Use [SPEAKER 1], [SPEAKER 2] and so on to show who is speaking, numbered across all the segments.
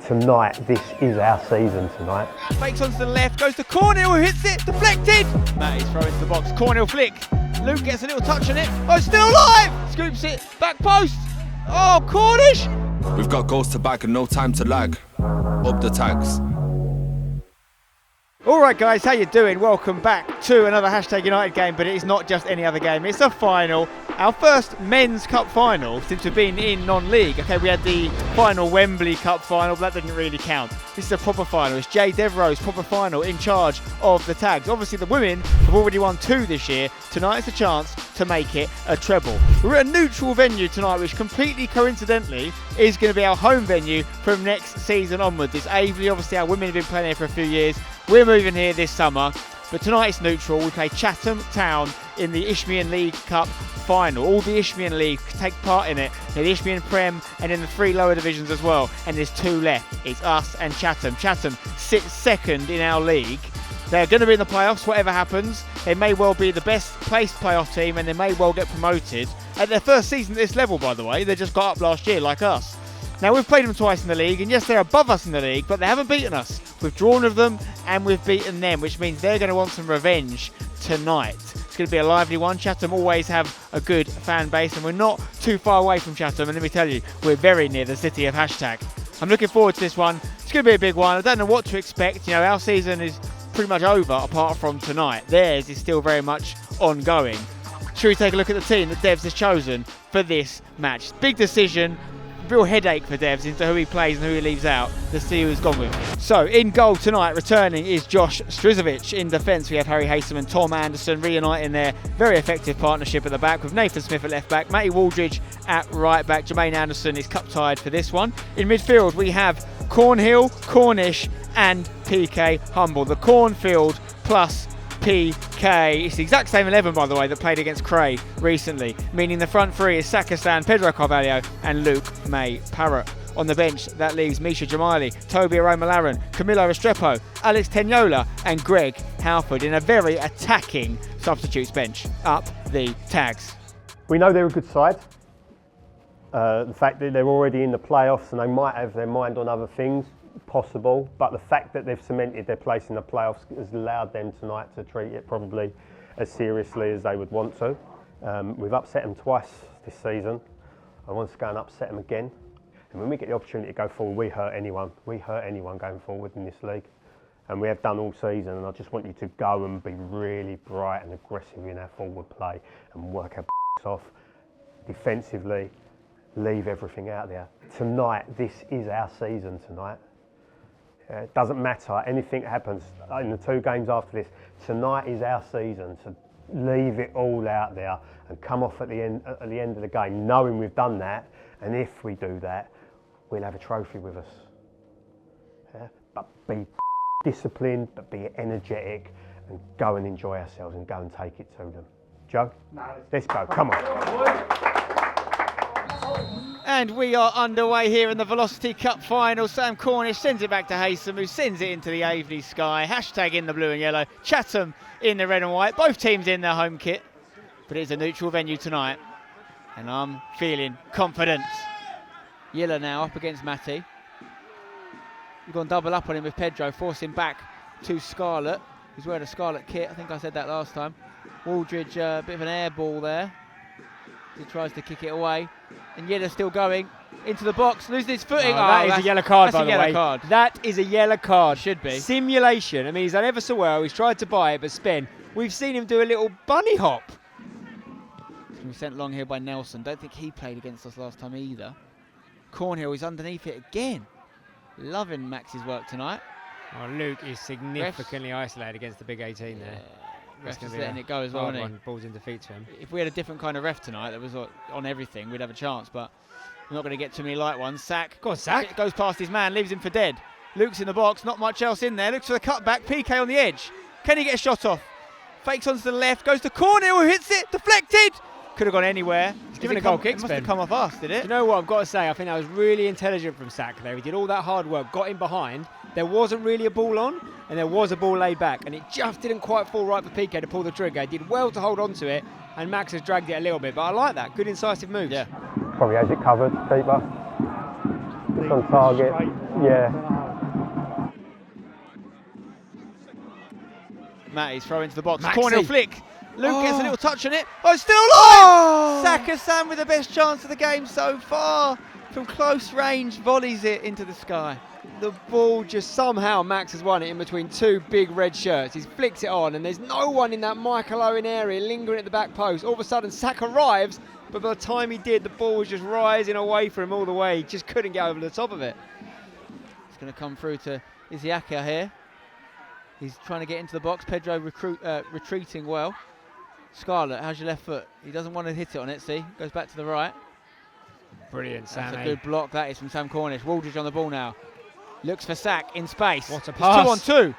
[SPEAKER 1] Tonight, this is our season tonight.
[SPEAKER 2] Fakes onto the left, goes to Cornhill, who hits it, deflected! Matty's throw into the box, Cornhill flick. Luke gets a little touch on it, oh, still alive! Scoops it, back post! Oh, Cornish!
[SPEAKER 3] We've got goals to back and no time to lag. Up the tags.
[SPEAKER 2] Alright guys, how you doing? Welcome back to another Hashtag United game, but it is not just any other game, it's a final. Our first men's cup final since we've been in non-league. Okay, we had the final Wembley Cup final, but that didn't really count. This is a proper final. It's Jay Devereaux's proper final in charge of the tags. Obviously the women have already won 2 this year. Tonight is a chance to make it a treble. We're at a neutral venue tonight, which completely coincidentally is going to be our home venue from next season onwards. It's Aveley, obviously our women have been playing here for a few years. We're moving here this summer, but tonight it's neutral. We play Chatham Town in the Isthmian League Cup final. All the Isthmian League take part in it. The Isthmian Prem and in the 3 lower divisions as well. And there's 2 left. It's us and Chatham. Chatham sits second in our league. They're going to be in the playoffs, whatever happens. They may well be the best placed playoff team and they may well get promoted. At their first season at this level, by the way, they just got up last year like us. Now, we've played them twice in the league, and yes, they're above us in the league, but they haven't beaten us. We've drawn with them, and we've beaten them, which means they're going to want some revenge tonight. It's going to be a lively one. Chatham always have a good fan base, and we're not too far away from Chatham, and let me tell you, we're very near the city of Hashtag. I'm looking forward to this one. It's going to be a big one. I don't know what to expect. You know, our season is pretty much over, apart from tonight. Theirs is still very much ongoing. Should we take a look at the team that Devs has chosen for this match? Big decision. Real headache for Devs into who he plays and who he leaves out. Let's see who he's gone with. So in goal tonight, returning is Josh Strizovic. In defence, we have Harry Haysom and Tom Anderson reuniting their very effective partnership at the back with Nathan Smith at left back, Matty Waldridge at right back. Jermaine Anderson is cup tied for this one. In midfield, we have Cornhill, Cornish and PK Humble. The cornfield plus PK. It's the exact same 11, by the way, that played against Cray recently, meaning the front 3 is Sakastan, Pedro Carvalho and Luke May Parrott. On the bench, that leaves Misha Jamali, Toby Aroma-Laren, Camilo Restrepo, Alex Tenyola and Greg Halford in a very attacking substitutes bench. Up the tags.
[SPEAKER 1] We know they're a good side. The fact that they're already in the playoffs and they might have their mind on other things, possible, but the fact that they've cemented their place in the playoffs has allowed them tonight to treat it probably as seriously as they would want to. We've upset them twice this season. I want to go and upset them again. And when we get the opportunity to go forward, we hurt anyone. We hurt anyone going forward in this league. And we have done all season, and I just want you to go and be really bright and aggressive in our forward play and work our off defensively, leave everything out there. Tonight, this is our season tonight. It doesn't matter, anything that happens in the 2 games after this. Tonight is our season, so leave it all out there and come off at the end of the game knowing we've done that, and if we do that, we'll have a trophy with us. Yeah? But be disciplined, but be energetic and go and enjoy ourselves and go and take it to them. Joe? Let's go, come on.
[SPEAKER 2] And we are underway here in the Velocity Cup final. Sam Cornish sends it back to Haysom, who sends it into the Aveley sky. Hashtag in the blue and yellow. Chatham in the red and white. Both teams in their home kit. But it's a neutral venue tonight. And I'm feeling confident. Yella now up against Matty. We've gone double up on him with Pedro, force him back to Scarlett. He's wearing a Scarlett kit. I think I said that last time. Waldridge, a bit of an air ball there. He tries to kick it away. And Yella's still going into the box, losing his footing.
[SPEAKER 4] That is a yellow card, by the way.
[SPEAKER 2] Card.
[SPEAKER 4] That is a yellow card.
[SPEAKER 2] Should be.
[SPEAKER 4] Simulation. I mean, he's done ever so well. He's tried to buy it, but Spen, we've seen him do a little bunny hop.
[SPEAKER 2] He's been sent long here by Nelson. Don't think he played against us last time either. Cornhill is underneath it again. Loving Max's work tonight.
[SPEAKER 4] Oh, Luke is significantly isolated against the big 18 there.
[SPEAKER 2] Ref's just letting it go as well, isn't he?
[SPEAKER 4] Balls in defeat to him.
[SPEAKER 2] If we had a different kind of ref tonight that was on everything, we'd have a chance, but we're not going to get too many light ones. Sack.
[SPEAKER 4] Go on, Sack.
[SPEAKER 2] Goes past his man, leaves him for dead. Luke's in the box, not much else in there. Looks for the cutback, PK on the edge. Can he get a shot off? Fakes onto the left, goes to Cornhill, who hits it, deflected. Could have gone anywhere.
[SPEAKER 4] He's given a goal kick,
[SPEAKER 2] It must have come off us, did it?
[SPEAKER 4] You know what, I've got to say, I think that was really intelligent from Sack there. He did all that hard work, got in behind. There wasn't really a ball on, and there was a ball laid back, and it just didn't quite fall right for PK to pull the trigger. He did well to hold on to it, and Max has dragged it a little bit, but I like that. Good incisive moves.
[SPEAKER 2] Yeah.
[SPEAKER 1] Probably has it covered, keeper. It's on target. Yeah.
[SPEAKER 2] Matty's throw into the box.
[SPEAKER 4] Maxey.
[SPEAKER 2] Cornell flick. Luke gets a
[SPEAKER 4] Oh.
[SPEAKER 2] little touch on it. Oh, it's still alive! Saka-san with the best chance of the game so far. From close range, volleys it into the sky.
[SPEAKER 4] The ball just somehow, Max has won it in between two big red shirts. He's flicked it on, and there's no one in that Michael Owen area lingering at the back post. All of a sudden, Sack arrives, but by the time he did, the ball was just rising away from him all the way. He just couldn't get over the top of it.
[SPEAKER 2] It's going to come through to Isiaka here. He's trying to get into the box. Pedro retreating well. Scarlett, how's your left foot? He doesn't want to hit it on it, see? Goes back to the right.
[SPEAKER 4] Brilliant, Sam.
[SPEAKER 2] That's a good block, that is, from Sam Cornish. Waldridge on the ball now. Looks for Sack in space.
[SPEAKER 4] What a pass.
[SPEAKER 2] It's 2 on 2.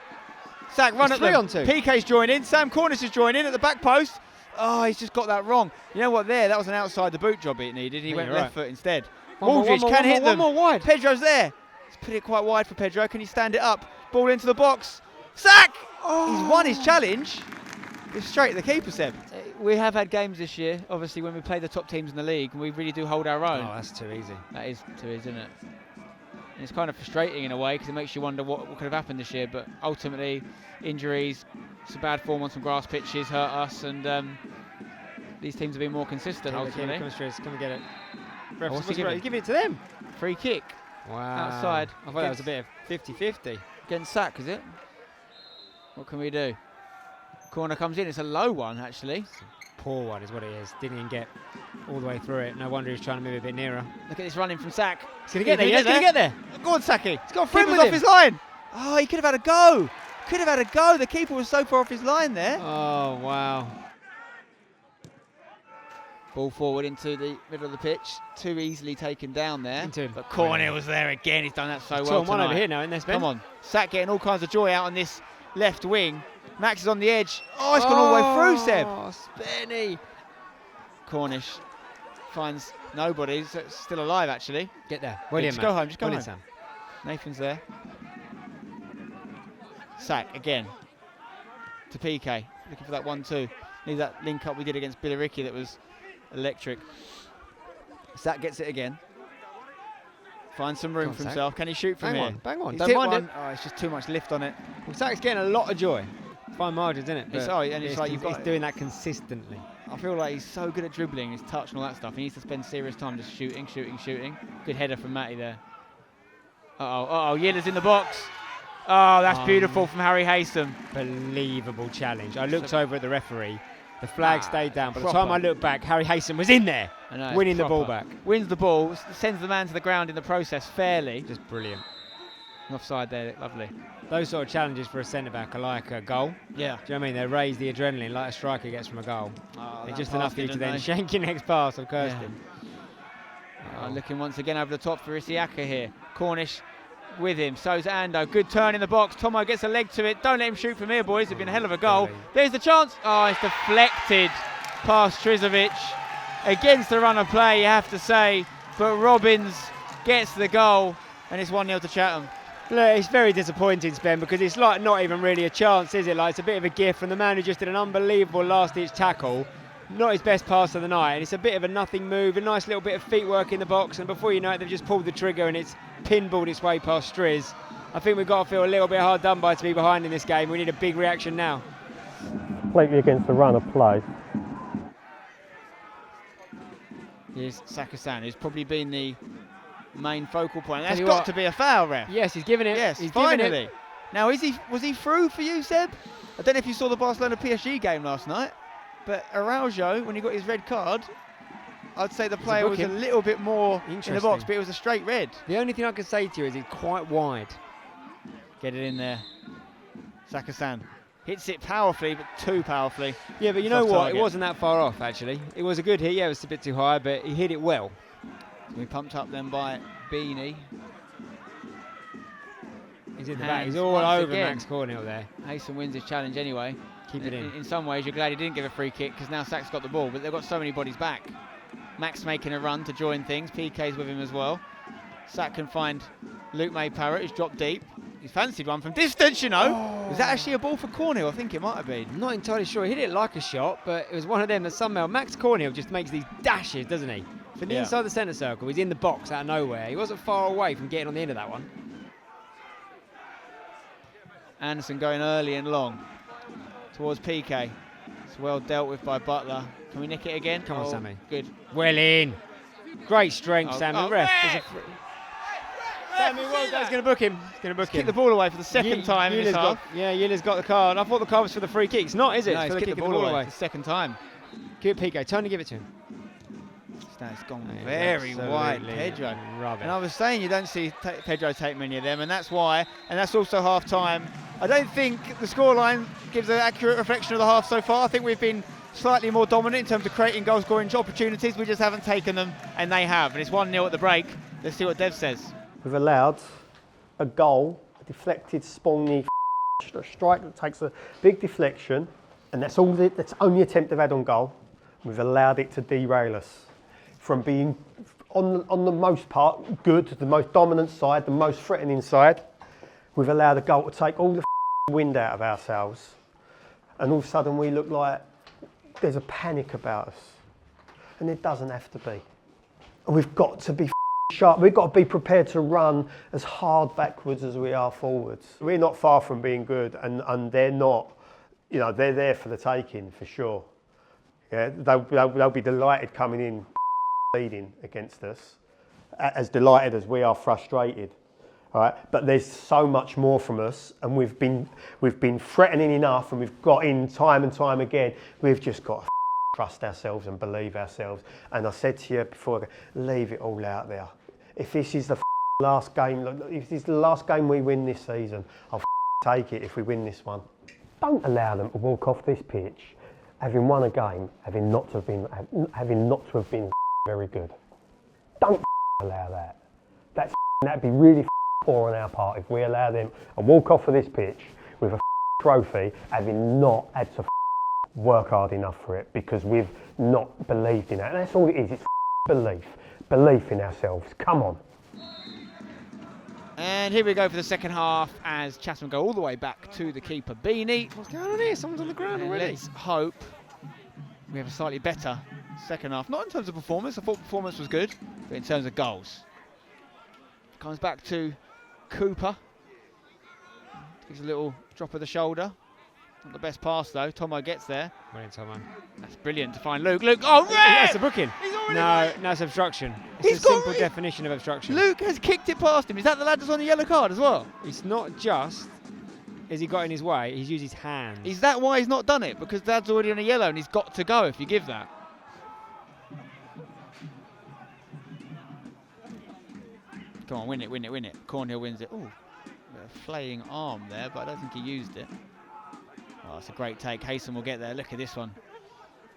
[SPEAKER 2] Sack run
[SPEAKER 4] It's
[SPEAKER 2] at
[SPEAKER 4] 3
[SPEAKER 2] them.
[SPEAKER 4] on 2.
[SPEAKER 2] PK's joining. Sam Cornish is joining at the back post. Oh, he's just got that wrong. You know what there? That was an outside the boot job it needed. He
[SPEAKER 4] Yeah,
[SPEAKER 2] went
[SPEAKER 4] you're
[SPEAKER 2] left
[SPEAKER 4] right.
[SPEAKER 2] foot instead.
[SPEAKER 4] One more,
[SPEAKER 2] Waldridge can hit them.
[SPEAKER 4] one more wide.
[SPEAKER 2] Pedro's there. He's put it quite wide for Pedro. Can he stand it up? Ball into the box. Sack! He's won his challenge. It's straight to the keeper, Seb. We have had games this year, obviously, when we play the top teams in the league, and we really do hold our own.
[SPEAKER 4] Oh, that's too easy.
[SPEAKER 2] That is too easy, isn't it? And it's kind of frustrating in a way, because it makes you wonder what could have happened this year, but ultimately, injuries, some bad form on some grass pitches hurt us, and these teams have been more consistent, ultimately.
[SPEAKER 4] Come and get it.
[SPEAKER 2] Oh, what's he
[SPEAKER 4] He's
[SPEAKER 2] giving?
[SPEAKER 4] giving it to them.
[SPEAKER 2] Free kick
[SPEAKER 4] Wow.
[SPEAKER 2] outside.
[SPEAKER 4] I thought that was a bit of 50-50.
[SPEAKER 2] Against Sack, is it? What can we do? Corner comes in, it's a low one, actually.
[SPEAKER 4] Poor one is what it is. Didn't even get all the way through it. No wonder he's trying to move a bit nearer.
[SPEAKER 2] Look at this running from Sack.
[SPEAKER 4] He's going to get there. He's going to get there.
[SPEAKER 2] Go on, Saki.
[SPEAKER 4] He's got a friend
[SPEAKER 2] Keeper's
[SPEAKER 4] with
[SPEAKER 2] off
[SPEAKER 4] him.
[SPEAKER 2] his line. Oh, he could have had a go. Could have had a go. The keeper was so far off his line there.
[SPEAKER 4] Oh, wow.
[SPEAKER 2] Ball forward into the middle of the pitch. Too easily taken down there.
[SPEAKER 4] Into him.
[SPEAKER 2] But Cornell was there again. He's done that so
[SPEAKER 4] Two
[SPEAKER 2] well
[SPEAKER 4] on one
[SPEAKER 2] tonight.
[SPEAKER 4] over here now, isn't there, Spen?
[SPEAKER 2] Come on. Sack getting all kinds of joy out on this left wing. Max is on the edge. Oh, it's gone all the way through, Seb.
[SPEAKER 4] Oh, Spenny.
[SPEAKER 2] Cornish finds nobody. He's still alive, actually.
[SPEAKER 4] Get there. William,
[SPEAKER 2] Just go home. Just go
[SPEAKER 4] William,
[SPEAKER 2] home.
[SPEAKER 4] Sam.
[SPEAKER 2] Nathan's there. Sack again to PK. Looking for that 1-2. Need that link up we did against Billericay that was electric. Sack gets it again. Finds some room
[SPEAKER 4] Go on,
[SPEAKER 2] for
[SPEAKER 4] Sack.
[SPEAKER 2] himself. Can he shoot from here?
[SPEAKER 4] Bang on.
[SPEAKER 2] He's
[SPEAKER 4] Don't
[SPEAKER 2] hit
[SPEAKER 4] mind
[SPEAKER 2] one.
[SPEAKER 4] it.
[SPEAKER 2] Oh, it's just too much lift on it.
[SPEAKER 4] Well, Sack's getting a lot of joy. Fine margins, isn't it?
[SPEAKER 2] It's-
[SPEAKER 4] But
[SPEAKER 2] oh, and it's like you've got-
[SPEAKER 4] he's doing that consistently.
[SPEAKER 2] I feel like he's so good at dribbling, his touch and all that stuff. He needs to spend serious time just shooting. Good header from Matty there. Uh-oh, Yiller's in the box. Oh, that's beautiful from Harry Haysom.
[SPEAKER 4] Believable challenge. I looked over at the referee. The flag stayed down. By the
[SPEAKER 2] proper.
[SPEAKER 4] time I looked back, Harry Haysom was in there,
[SPEAKER 2] I know, it's
[SPEAKER 4] winning the ball
[SPEAKER 2] proper.
[SPEAKER 4] back.
[SPEAKER 2] Wins the ball, sends the man to the ground in the process fairly.
[SPEAKER 4] Just brilliant.
[SPEAKER 2] Offside there, lovely.
[SPEAKER 4] Those sort of challenges for a centre-back are like a goal.
[SPEAKER 2] Yeah.
[SPEAKER 4] Do you know what I mean? They raise the adrenaline like a striker gets from a goal.
[SPEAKER 2] Oh,
[SPEAKER 4] They're
[SPEAKER 2] that
[SPEAKER 4] just
[SPEAKER 2] pass
[SPEAKER 4] enough for you to
[SPEAKER 2] didn't
[SPEAKER 4] then
[SPEAKER 2] they?
[SPEAKER 4] shank your next pass of Kirsten.
[SPEAKER 2] Looking once again over the top for Isiaka here. Cornish with him. So's Ando. Good turn in the box. Tomo gets a leg to it. Don't let him shoot from here, boys. It's been a hell of a goal.
[SPEAKER 4] Brilliant.
[SPEAKER 2] There's the chance. Oh, it's deflected past Trizovic. Against the run of play, you have to say. But Robbins gets the goal, and it's 1-0 to Chatham.
[SPEAKER 4] Look, it's very disappointing, Spen, because it's like not even really a chance, is it? Like, it's a bit of a gift from the man who just did an unbelievable last-ditch tackle. Not his best pass of the night, and it's a bit of a nothing move, a nice little bit of feet work in the box, and before you know it, they've just pulled the trigger and it's pinballed its way past Striz. I think we've got to feel a little bit hard done by to be behind in this game. We need a big reaction now.
[SPEAKER 1] Completely against the run of play.
[SPEAKER 2] Here's Saka-san, who's probably been the main focal point. That's
[SPEAKER 4] you
[SPEAKER 2] got
[SPEAKER 4] what.
[SPEAKER 2] to be a foul, ref.
[SPEAKER 4] Yes, he's giving it.
[SPEAKER 2] Yes,
[SPEAKER 4] he's giving
[SPEAKER 2] finally.
[SPEAKER 4] it.
[SPEAKER 2] Now, was he through for you, Seb? I don't know if you saw the Barcelona PSG game last night, but Araujo, when he got his red card, I'd say the player was a
[SPEAKER 4] booking.
[SPEAKER 2] little bit more in the box,
[SPEAKER 4] Interesting.
[SPEAKER 2] but it was a straight red.
[SPEAKER 4] The only thing I can say to you is he's quite wide.
[SPEAKER 2] Get it in there. Saka-san hits it powerfully, but too powerfully.
[SPEAKER 4] Yeah, but you know
[SPEAKER 2] Soft
[SPEAKER 4] what?
[SPEAKER 2] target.
[SPEAKER 4] It wasn't that far off, actually. It was a good hit. Yeah, it was a bit too high, but he hit it well.
[SPEAKER 2] We pumped up then by Beanie.
[SPEAKER 4] He's in the back.
[SPEAKER 2] Hands
[SPEAKER 4] He's all
[SPEAKER 2] once
[SPEAKER 4] over
[SPEAKER 2] again.
[SPEAKER 4] Max Cornell there.
[SPEAKER 2] Haysom wins his challenge anyway.
[SPEAKER 4] Keep it in.
[SPEAKER 2] In some ways, you're glad he didn't give a free kick because now Sack's got the ball, but they've got so many bodies back. Max making a run to join things. PK's with him as well. Sack can find Luke May-Parrott, who's dropped deep. He's fancied one from distance, you know. Was that actually a ball for Cornell? I think it might have been.
[SPEAKER 4] I'm not entirely sure. He hit it like a shot, but it was one of them that somehow Max Cornell just makes these dashes, doesn't he? From the
[SPEAKER 2] Yeah.
[SPEAKER 4] inside the centre circle, he's in the box out of nowhere. He wasn't far away from getting on the end of that one.
[SPEAKER 2] Anderson going early and long towards PK. It's well dealt with by Butler. Can we nick it again?
[SPEAKER 4] Come on, Sammy.
[SPEAKER 2] Good.
[SPEAKER 4] Well in. Great strength, Sammy. Ref. Sammy, well done. He's going to book him. He's going to book him.
[SPEAKER 2] Kick the ball away for the second time in this half.
[SPEAKER 4] Yuli's got the card. I thought the card was for the free kick. It's not, is it?
[SPEAKER 2] No,
[SPEAKER 4] it's for
[SPEAKER 2] he's
[SPEAKER 4] the
[SPEAKER 2] kicked
[SPEAKER 4] kick
[SPEAKER 2] the ball
[SPEAKER 4] away.
[SPEAKER 2] the second time.
[SPEAKER 4] Give it PK. Turn and give it to him.
[SPEAKER 2] That's gone
[SPEAKER 4] Yeah,
[SPEAKER 2] very
[SPEAKER 4] absolutely
[SPEAKER 2] wide, Pedro.
[SPEAKER 4] Rubbish.
[SPEAKER 2] And I was saying you don't see Pedro take many of them, and that's why. And that's also half time. I don't think the scoreline gives an accurate reflection of the half so far. I think we've been slightly more dominant in terms of creating goal scoring opportunities. We just haven't taken them, and they have. And it's 1-0 at the break. Let's see what Dev says.
[SPEAKER 1] We've allowed a goal, a deflected, spawny strike that takes a big deflection, and that's only attempt they've had on goal. We've allowed it to derail us from being, on the most part, good, the most dominant side, the most threatening side. We've allowed a goal to take all the wind out of ourselves, and all of a sudden we look like there's a panic about us, and it doesn't have to be. We've got to be sharp. We've got to be prepared to run as hard backwards as we are forwards. We're not far from being good, and they're not. You know, they're there for the taking for sure. Yeah, they'll be delighted coming in leading against us, as delighted as we are frustrated. All right, but there's so much more from us, and we've been threatening enough, and we've got in time and time again. We've just got to trust ourselves and believe ourselves. And I said to you before, leave it all out there. If this is the last game, if this is the last game we win this season, I'll take it if we win this one. Don't allow them to walk off this pitch, having won a game, having not to have been very good. Don't allow that. That'd be really poor on our part if we allow them to walk off of this pitch with a trophy, having not had to work hard enough for it because we've not believed in it. And that's all it is. It's belief in ourselves. Come on.
[SPEAKER 2] And here we go for the second half as Chatham go all the way back to the keeper, Beanie.
[SPEAKER 4] What's going on here? Someone's on the ground already.
[SPEAKER 2] Let's hope we have a slightly better second half. Not in terms of performance. I thought performance was good, but in terms of goals. Comes back to Cooper. Gives a little drop of the shoulder. Not the best pass though. Tomo gets there.
[SPEAKER 4] Brilliant, Tomo.
[SPEAKER 2] That's brilliant to find Luke. Luke, oh, red!
[SPEAKER 4] That's a booking.
[SPEAKER 2] No,
[SPEAKER 4] it's obstruction. It's a simple definition of obstruction.
[SPEAKER 2] Luke has kicked it past him. Is that the lad that's on the yellow card as well?
[SPEAKER 4] It's not just as he got in his way, he's used his hands.
[SPEAKER 2] Is that why he's not done it? Because dad's already on a yellow and he's got to go if you give that. Come on, win it. Cornhill wins it. Ooh, a flaying arm there, but I don't think he used it. Oh, it's a great take. Haysom will get there. Look at this one.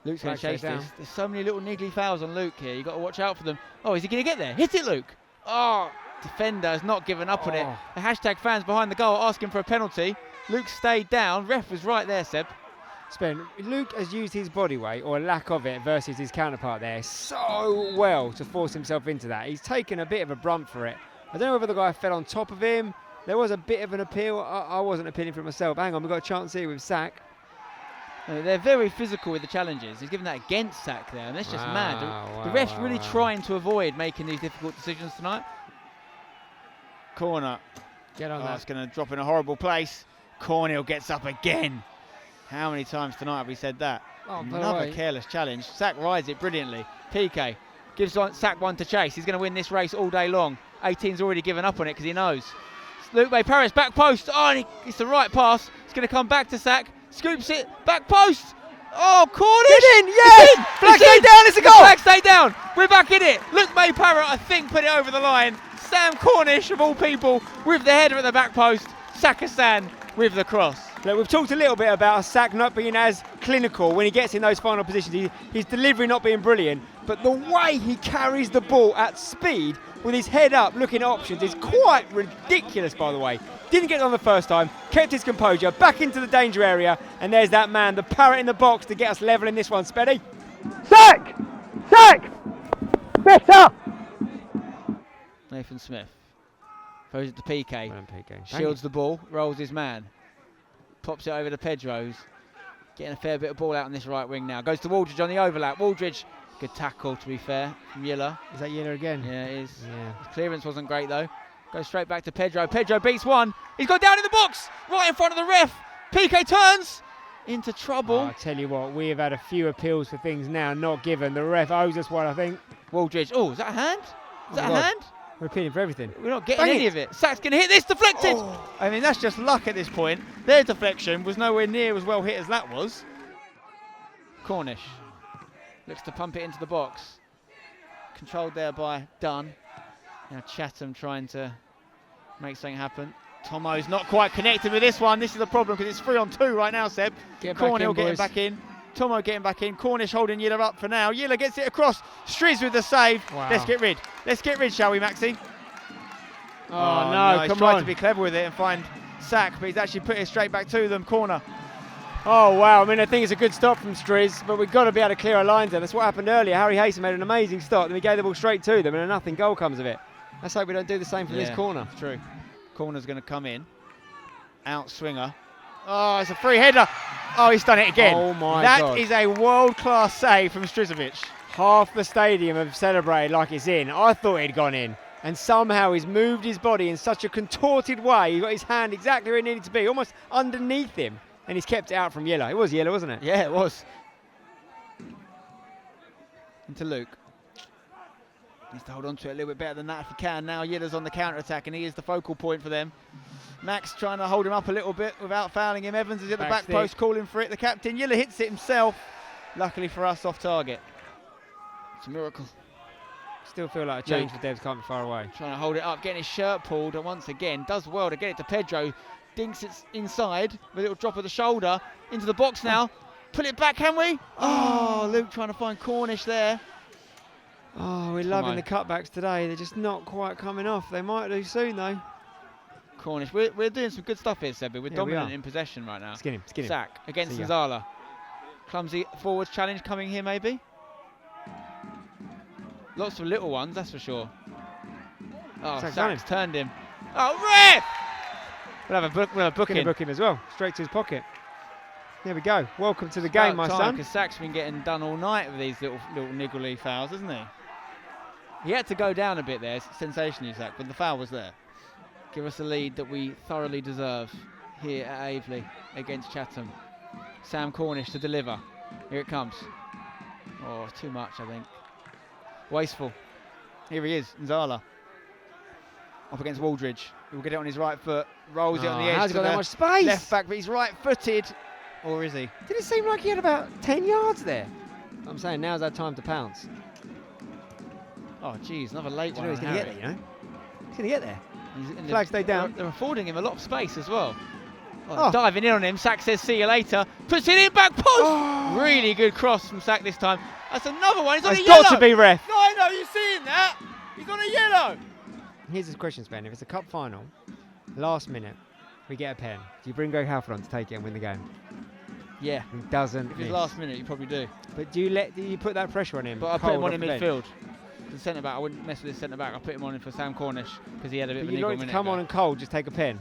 [SPEAKER 2] Luke's going to chase this. There's so many little niggly fouls on Luke here. You've got to watch out for them. Oh, is he going to get there? Hit it, Luke. Oh, defender has not given up on it. The hashtag fans behind the goal asking for a penalty. Luke stayed down. Ref was right there, Seb.
[SPEAKER 4] Spen, Luke has used his body weight, or a lack of it, versus his counterpart there so well to force himself into that. He's taken a bit of a brunt for it. I don't know whether the guy fell on top of him. There was a bit of an appeal. I wasn't appealing for it myself. Hang on, we've got a chance here with Sack.
[SPEAKER 2] They're very physical with the challenges. He's given that against Sack there, and that's just mad. The ref's really trying to avoid making these difficult decisions tonight. Corner.
[SPEAKER 4] Get on that.
[SPEAKER 2] It's going to drop in a horrible place. Cornhill gets up again. How many times tonight have we said that? Another careless challenge. Sack rides it brilliantly. PK gives Sack one to chase. He's going to win this race all day long. 18's already given up on it because he knows. Luke May Paris, back post. Oh, and it's the right pass. It's going to come back to Sack. Scoops it, back post. Oh, Cornish!
[SPEAKER 4] Get in, yes! Flag stay down, it's a goal!
[SPEAKER 2] Flag stay down, we're back in it. Luke May Parrott, I think, put it over the line. Sam Cornish, of all people, with the header at the back post. Sakasan with the cross.
[SPEAKER 4] Look, we've talked a little bit about Sack not being as clinical when he gets in those final positions. His delivery not being brilliant, but the way he carries the ball at speed with his head up looking at options is quite ridiculous, by the way. Didn't get it on the first time, kept his composure, back into the danger area, and there's that man, the Parrot in the box to get us level in this one, Speddy.
[SPEAKER 1] Sack! Sack! Better!
[SPEAKER 2] Nathan Smith throws it to PK.
[SPEAKER 4] Well done, PK.
[SPEAKER 2] Shields the ball, rolls his man. Pops it over to Pedros. Getting a fair bit of ball out on this right wing now. Goes to Waldridge on the overlap. Waldridge, good tackle to be fair, from Yiller.
[SPEAKER 4] Is that Yiller again?
[SPEAKER 2] Yeah, it is.
[SPEAKER 4] Yeah.
[SPEAKER 2] His clearance wasn't great though. Goes straight back to Pedro. Pedro beats one. He's got down in the box, right in front of the ref. PK turns into trouble.
[SPEAKER 4] I tell you what, we have had a few appeals for things now not given. The ref owes us one, I think.
[SPEAKER 2] Waldridge. Oh, is that a hand? Is that a hand?
[SPEAKER 4] We're appealing for everything.
[SPEAKER 2] We're not getting any of it. Sack's going to hit this, deflected. I mean, that's just luck at this point. Their deflection was nowhere near as well hit as that was. Cornish looks to pump it into the box. Controlled there by Dunn. Now Chatham trying to make something happen. Tomo's not quite connected with this one. This is the problem because it's 3-on-2 right now, Seb. Cornell getting back in. Tomo getting back in. Cornish holding Yiller up for now. Yiller gets it across. Striz with the save.
[SPEAKER 4] Wow.
[SPEAKER 2] Let's get rid. Let's get rid, shall we, Maxie?
[SPEAKER 4] Oh no,
[SPEAKER 2] he's
[SPEAKER 4] come
[SPEAKER 2] tried
[SPEAKER 4] on.
[SPEAKER 2] to be clever with it and find Sack, but he's actually put it straight back to them. Corner.
[SPEAKER 4] Oh wow, I mean I think it's a good stop from Striz, but we've got to be able to clear our lines there. That's what happened earlier. Harry Haston made an amazing start, then we gave the ball straight to them and a nothing goal comes of it. Let's hope we don't do the same from this corner.
[SPEAKER 2] It's true. Corner's going to come in. Out swinger. Oh, it's a free header. Oh, he's done it again.
[SPEAKER 4] Oh my God.
[SPEAKER 2] That is a world-class save from Strizovic.
[SPEAKER 4] Half the stadium have celebrated like it's in. I thought he'd gone in. And somehow he's moved his body in such a contorted way. He got his hand exactly where it needed to be, almost underneath him. And he's kept it out from Yellow. It was Yellow, wasn't it?
[SPEAKER 2] Yeah, it was. Into Luke. Needs to hold on to it a little bit better than that if he can. Now Yellow's on the counter-attack and he is the focal point for them. Max trying to hold him up a little bit without fouling him. Evans is at the back post calling for it. The captain, Yiller, hits it himself. Luckily for us, off target. It's a miracle.
[SPEAKER 4] Still feel like a change for Devs can't be far away.
[SPEAKER 2] Trying to hold it up, getting his shirt pulled, and once again does well to get it to Pedro. Dinks it inside with a little drop of the shoulder into the box now. Pull it back, can we? Oh, Luke trying to find Cornish there.
[SPEAKER 4] Oh, we're loving the cutbacks today. They're just not quite coming off. They might do soon though.
[SPEAKER 2] Cornish, we're doing some good stuff here, Sebby. We're dominant in possession right now.
[SPEAKER 4] Skin him.
[SPEAKER 2] Sack against Zanzala. Clumsy forwards challenge coming here, maybe. Lots of little ones, that's for sure. Oh, Sack's turned him. Oh, ref! We'll have a book in.
[SPEAKER 4] Book him as well, straight to his pocket. There we go. Welcome to the game, my son.
[SPEAKER 2] Because Sack's been getting done all night with these little niggly fouls, hasn't he? He had to go down a bit there, sensationally, Sack, but the foul was there. Give us a lead that we thoroughly deserve here at Aveley against Chatham. Sam Cornish to deliver. Here it comes. Oh, too much, I think. Wasteful. Here he is, Nzala. Up against Waldridge. He'll get it on his right foot. Rolls it on the edge.
[SPEAKER 4] How's he got that much space?
[SPEAKER 2] Left back, but he's right-footed. Or is he?
[SPEAKER 4] Did it seem like he had about 10 yards there? I'm saying now's our time to pounce.
[SPEAKER 2] Oh, geez, another late one.
[SPEAKER 4] He's going to get there, you know. He's going to get there. Flag stay down.
[SPEAKER 2] They're affording him a lot of space as well. Diving in on him. Sack says, see you later. Puts it in back post. Oh. Really good cross from Sack this time. That's another one. He's on a yellow.
[SPEAKER 4] It's got to be ref.
[SPEAKER 2] No, I know. You're seeing that. He's on a yellow.
[SPEAKER 4] Here's his question, Spen. If it's a cup final, last minute, we get a pen. Do you bring Greg Halford on to take it and win the game?
[SPEAKER 2] Yeah.
[SPEAKER 4] He doesn't.
[SPEAKER 2] If it's last minute, you probably do.
[SPEAKER 4] But do you put that pressure on him?
[SPEAKER 2] But I put him on in midfield. The centre back, I wouldn't mess with his centre back. I put him on for Sam Cornish because he had a bit of a niggle.
[SPEAKER 4] You like to come on and cold, just take a pen.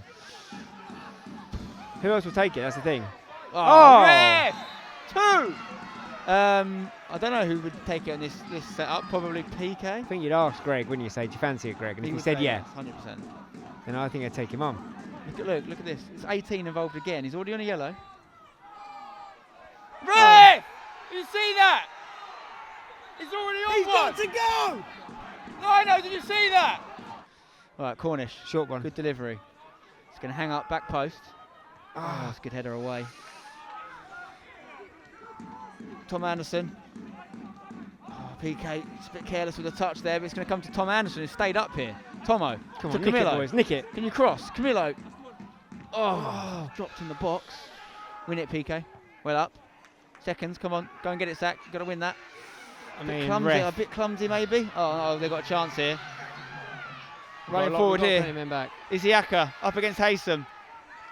[SPEAKER 4] Who else will take it? That's the thing.
[SPEAKER 2] Oh! Ref! 2! I don't know who would take it on this setup. Probably PK.
[SPEAKER 4] I think you'd ask Greg, wouldn't you? Say, do you fancy it, Greg? And if he said yeah,
[SPEAKER 2] 100%.
[SPEAKER 4] Then I think I'd take him on.
[SPEAKER 2] Look at this. It's 18 involved again. He's already on a yellow. Ref! You see that? He's already on
[SPEAKER 4] He's
[SPEAKER 2] one.
[SPEAKER 4] got to go!
[SPEAKER 2] No, I know. Did you see that? All right, Cornish.
[SPEAKER 4] Short one.
[SPEAKER 2] Good delivery. It's going to hang up back post. Oh, it's a good header away. Tom Anderson. Oh, PK, it's a bit careless with the touch there, but it's going to come to Tom Anderson, who stayed up here. Tomo.
[SPEAKER 4] Come
[SPEAKER 2] to
[SPEAKER 4] on,
[SPEAKER 2] Camillo.
[SPEAKER 4] nick it, boys. Nick it.
[SPEAKER 2] Can you cross? Camillo. Oh, dropped in the box. Win it, PK. Well up. Seconds, come on. Go and get it, Sack. You've got to win that.
[SPEAKER 4] I mean,
[SPEAKER 2] a bit clumsy maybe. Oh, they've got a chance here. Running forward here. Isiaka up against Haysom.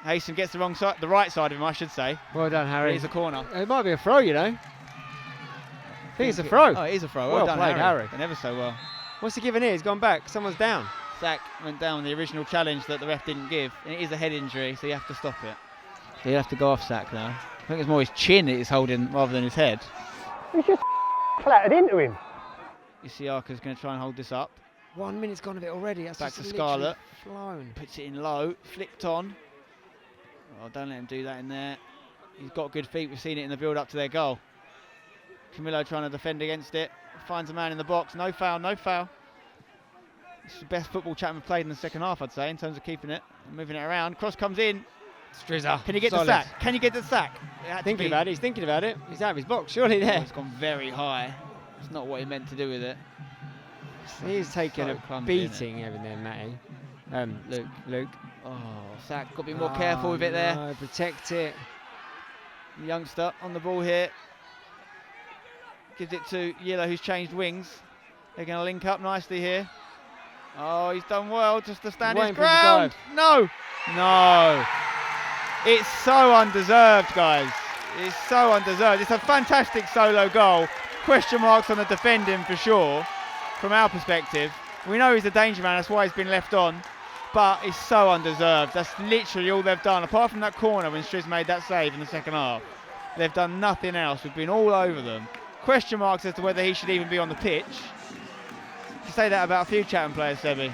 [SPEAKER 2] Haysom gets the right side of him, I should say.
[SPEAKER 4] Well done, Harry.
[SPEAKER 2] It's a corner.
[SPEAKER 4] It might be a throw, you know. I think it's a throw.
[SPEAKER 2] Oh, it is a throw.
[SPEAKER 4] Well
[SPEAKER 2] done,
[SPEAKER 4] played, Harry.
[SPEAKER 2] And ever so well.
[SPEAKER 4] What's he giving here? He's gone back. Someone's down.
[SPEAKER 2] Sack went down the original challenge that the ref didn't give. And it is a head injury, so you have to stop it. So you have to go off Sack now. I think it's more his chin that he's holding rather than his head.
[SPEAKER 1] He's just clattered into him.
[SPEAKER 2] Isiaka's going to try and hold this up.
[SPEAKER 4] 1 minute's gone of it already. That's
[SPEAKER 2] Back
[SPEAKER 4] just
[SPEAKER 2] to Scarlett.
[SPEAKER 4] flown.
[SPEAKER 2] Puts it in low, flicked on. Oh, don't let him do that in there. He's got good feet. We've seen it in the build-up to their goal. Camillo trying to defend against it. Finds a man in the box. No foul, no foul. This is the best football Chatham have played in the second half, I'd say, in terms of keeping it and moving it around. Cross comes in.
[SPEAKER 4] Strizza.
[SPEAKER 2] Can he get the sack? Can he get the sack?
[SPEAKER 4] Thinking about it. He's thinking about it. He's out of his box. Surely there.
[SPEAKER 2] It's gone very high. It's not what he meant to do with it.
[SPEAKER 4] He's taken
[SPEAKER 2] So
[SPEAKER 4] a
[SPEAKER 2] clumsy,
[SPEAKER 4] beating over there, Matty. Luke.
[SPEAKER 2] Oh, sack. Got to be more careful with it there.
[SPEAKER 4] No, protect it.
[SPEAKER 2] Youngster on the ball here. Gives it to Yellow, who's changed wings. They're going to link up nicely here. Oh, he's done well just to stand his ground. No. It's so undeserved, guys. It's so undeserved. It's a fantastic solo goal. Question marks on the defending for sure, from our perspective. We know he's a danger man, that's why he's been left on. But it's so undeserved. That's literally all they've done. Apart from that corner when Striz made that save in the second half, they've done nothing else. We've been all over them. Question marks as to whether he should even be on the pitch. You say that about a few Chatham players, Sebi.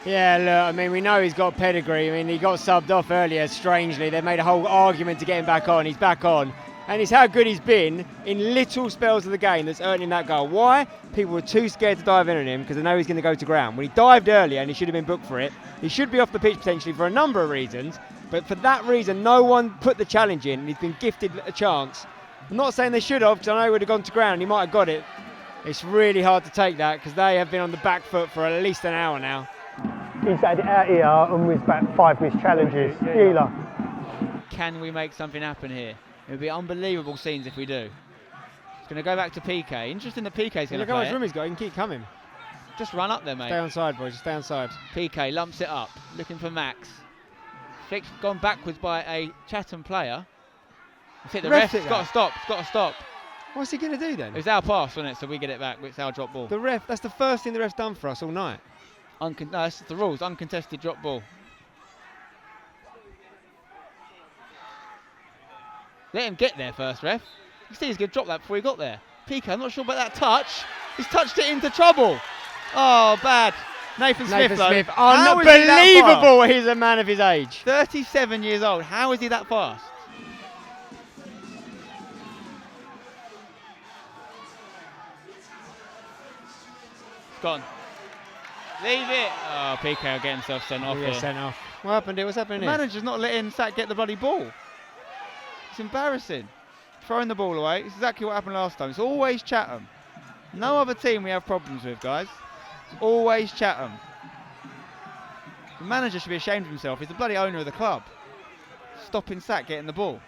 [SPEAKER 4] Yeah, look, I mean, we know he's got pedigree. I mean, he got subbed off earlier, strangely. They made a whole argument to get him back on. He's back on. And it's how good he's been in little spells of the game that's earning that goal. Why? People were too scared to dive in on him because they know he's going to go to ground. When he dived earlier and he should have been booked for it, he should be off the pitch potentially for a number of reasons. But for that reason, no one put the challenge in and he's been gifted a chance. I'm not saying they should have, because I know he would have gone to ground. He might have got it. It's really hard to take that because they have been on the back foot for at least an hour now.
[SPEAKER 1] He's had it out here and we've back 5 missed challenges. Gila.
[SPEAKER 2] Can we make something happen here? It would be unbelievable scenes if we do. It's going to go back to PK. Interesting that PK's going to play
[SPEAKER 4] Look how much
[SPEAKER 2] it.
[SPEAKER 4] room he's got. He can keep coming.
[SPEAKER 2] Just run up there, mate.
[SPEAKER 4] Stay on side, boys. Just stay on side.
[SPEAKER 2] PK lumps it up, looking for Max. Flick's gone backwards by a Chatham player. That's it, the ref's got to stop. It's got to stop.
[SPEAKER 4] What's he going to do then?
[SPEAKER 2] It was our pass, wasn't it? So we get it back. It's our drop ball.
[SPEAKER 4] The ref, that's the first thing the ref's done for us all night.
[SPEAKER 2] No, that's the rules. Uncontested drop ball. Let him get there first, ref. You see he's going to drop that before he got there. PK, I'm not sure about that touch. He's touched it into trouble. Oh, bad. Nathan Smith,
[SPEAKER 4] Unbelievable. He's a man of his age.
[SPEAKER 2] 37 years old. How is he that fast? It's gone. Leave it. Oh, PK will get himself sent off here.
[SPEAKER 4] Sent off. What happened here? What's happening
[SPEAKER 2] The
[SPEAKER 4] here?
[SPEAKER 2] manager's not letting Sack get the bloody ball. It's embarrassing. Throwing the ball away. It's exactly what happened last time. It's always Chatham. No other team we have problems with, guys. It's always Chatham. The manager should be ashamed of himself. He's the bloody owner of the club. Stopping Sack getting the ball.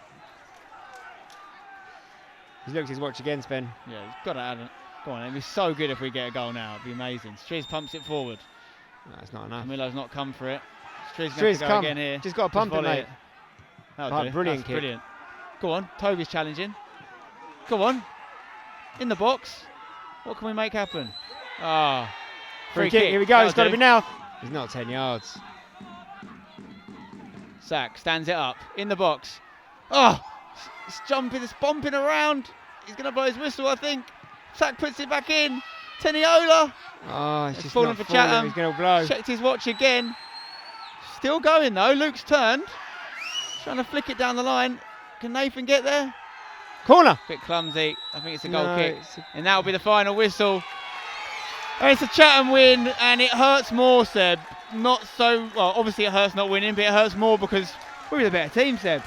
[SPEAKER 4] He's looked at his watch again, Spen.
[SPEAKER 2] Yeah, he's got to add it. Go on, it'd be so good if we get a goal now. It'd be amazing. Striz pumps it forward.
[SPEAKER 4] No, it's not enough.
[SPEAKER 2] Camillo's not come for it. Striz going to go again here.
[SPEAKER 4] Just got to pump it, mate.
[SPEAKER 2] That'll do.
[SPEAKER 4] Brilliant
[SPEAKER 2] That's
[SPEAKER 4] kick.
[SPEAKER 2] Brilliant. Go on, Toby's challenging. Go on. In the box. What can we make happen? Ah.
[SPEAKER 4] Free kick. Here we go. It's got to be now. He's not 10 yards.
[SPEAKER 2] Sack stands it up. In the box. Oh. It's jumping. It's bumping around. He's going to blow his whistle, I think. Sack puts it back in. Teniola.
[SPEAKER 4] Oh, it's
[SPEAKER 2] It's
[SPEAKER 4] just
[SPEAKER 2] fallen
[SPEAKER 4] not
[SPEAKER 2] for
[SPEAKER 4] falling.
[SPEAKER 2] Chatham.
[SPEAKER 4] He's going to blow.
[SPEAKER 2] Checked his watch again. Still going though. Luke's turned. Trying to flick it down the line. Can Nathan get there?
[SPEAKER 4] Corner.
[SPEAKER 2] Bit clumsy. I think it's a goal
[SPEAKER 4] No,
[SPEAKER 2] kick.
[SPEAKER 4] it's a-
[SPEAKER 2] And that'll be the final whistle. And it's a Chatham win, and it hurts more, Seb. Not so, well, obviously it hurts not winning, but it hurts more because we're the better team, Seb.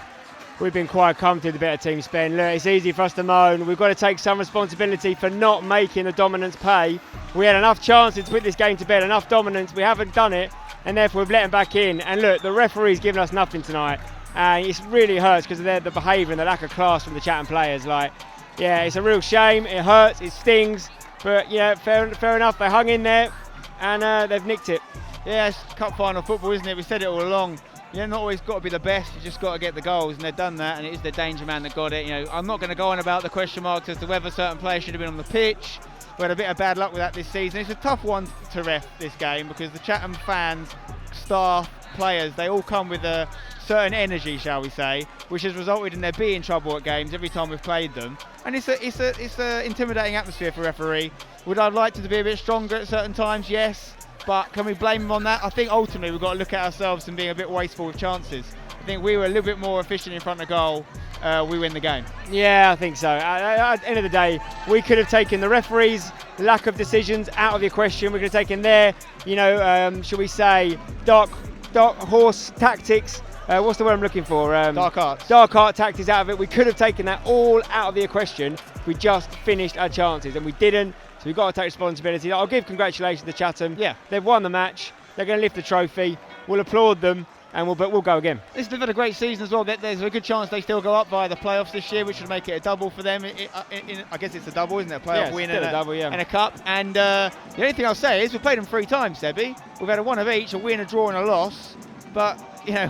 [SPEAKER 4] We've been quite comfortable with the better team, Spen. Look, it's easy for us to moan. We've got to take some responsibility for not making the dominance pay. We had enough chances to put this game to bed, enough dominance. We haven't done it, and therefore we've let them back in. And look, the referee's given us nothing tonight. And it really hurts because of the behaviour and the lack of class from the Chatham players. Like, yeah, it's a real shame. It hurts, it stings. But, yeah, fair enough. They hung in there, and they've nicked it.
[SPEAKER 2] Yeah, it's cup final football, isn't it? We said it all along. You not always got to be the best, you just got to get the goals, and they've done that, and it is the danger man that got it. You know, I'm not going to go on about the question marks as to whether certain players should have been on the pitch. We had a bit of bad luck with that this season. It's a tough one to ref this game because the Chatham fans, staff, players, they all come with a certain energy, shall we say, which has resulted in there being trouble at games every time we've played them. And and it's a intimidating atmosphere for referee. Would I like to be a bit stronger at certain times? Yes, but can we blame him on that? I think ultimately we've got to look at ourselves and being a bit wasteful with chances. I think we were a little bit more efficient in front of goal. We win the game.
[SPEAKER 4] Yeah, I think so. At the end of the day, we could have taken the referees' lack of decisions out of the question. We could have taken their, shall we say, dark horse tactics. What's the word I'm looking for?
[SPEAKER 2] Dark arts.
[SPEAKER 4] Dark art tactics out of it. We could have taken that all out of the equation. We just finished our chances, and we didn't. So we've got to take responsibility. I'll give congratulations to Chatham.
[SPEAKER 2] Yeah.
[SPEAKER 4] They've won the match. They're going to lift the trophy. We'll applaud them. And we'll go again.
[SPEAKER 2] They've had a great season as well. There's a good chance they still go up via the playoffs this year, which would make it a double for them. I guess it's a double, isn't it? A playoff win and a cup. And the only thing I'll say is we've played them 3 times, Sebby. We've had a one of each, a win, a draw and a loss. But,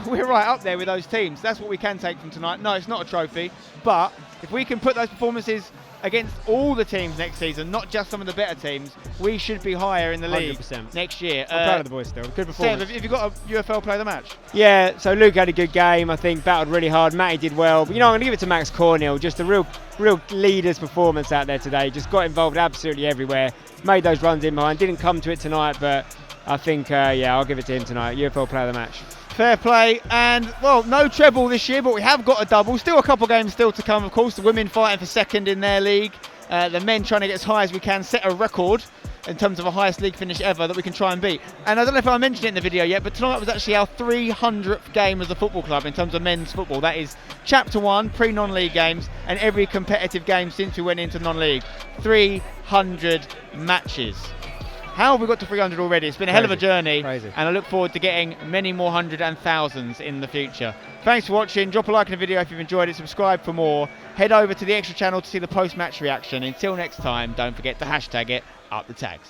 [SPEAKER 2] we're right up there with those teams. That's what we can take from tonight. No, it's not a trophy. But if we can put those performances against all the teams next season, not just some of the better teams, we should be higher in the league
[SPEAKER 4] 100%.
[SPEAKER 2] next year.
[SPEAKER 4] I'm proud of the boys still. Good performance.
[SPEAKER 2] Seb, have you got a UFL player of the match?
[SPEAKER 4] Yeah, so Luke had a good game. I think battled really hard. Matty did well. But, I'm going to give it to Max Cornell. Just a real leader's performance out there today. Just got involved absolutely everywhere. Made those runs in behind. Didn't come to it tonight, but I think, I'll give it to him tonight. UFL player of the match.
[SPEAKER 2] Fair play, and no treble this year, but we have got a double. Still a couple games still to come, of course. The women fighting for second in their league. The men trying to get as high as we can, set a record in terms of a highest league finish ever that we can try and beat. And I don't know if I mentioned it in the video yet, but tonight was actually our 300th game as a football club in terms of men's football. That is chapter 1, pre-non-league games, and every competitive game since we went into non-league. 300 matches. How have we got to 300 already? It's been a hell of a journey.
[SPEAKER 4] Crazy. And
[SPEAKER 2] I look forward to getting many more hundred and thousands in the future. Thanks for watching. Drop a like in the video if you've enjoyed it. Subscribe for more. Head over to the extra channel to see the post-match reaction. Until next time, don't forget to hashtag it up the tags.